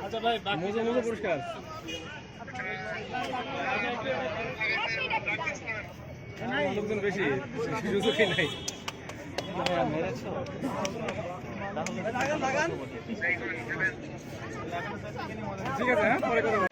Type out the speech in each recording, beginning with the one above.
আচ্ছা ভাই মুজো মুজো পুরস্কার লোকজন বেশি সুযোগই নাই ঠিক আছে হ্যাঁ পরে কথা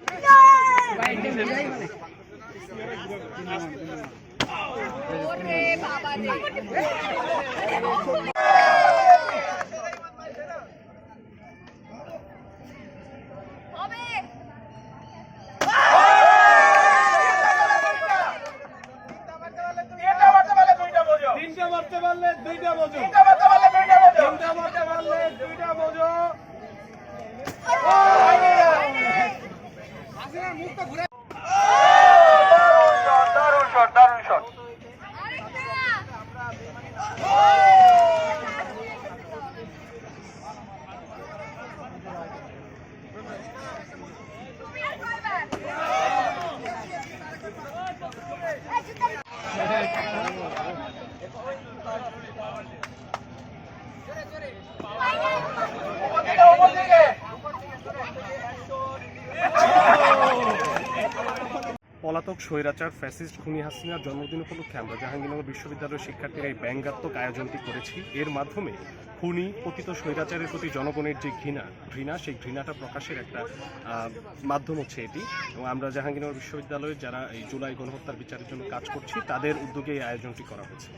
পলাতক স্বৈরাচার ফ্যাসিস্ট খুনি হাসিনার জন্মদিন উপলক্ষে আমরা জাহাঙ্গীরনগর বিশ্ববিদ্যালয়ের শিক্ষার্থীরা এই ব্যঙ্গাত্মক আয়োজনটি করেছি। এর মাধ্যমে খুনি পতিত স্বৈরাচারের প্রতি জনগণের যে ঘৃণা সেই ঘৃণাটা প্রকাশের একটা মাধ্যম হচ্ছে এটি। এবং আমরা জাহাঙ্গীরনগর বিশ্ববিদ্যালয়ের যারা এই জুলাই গণহত্যার বিচারের জন্য কাজ করছি তাদের উদ্যোগে এই আয়োজনটি করা হচ্ছে।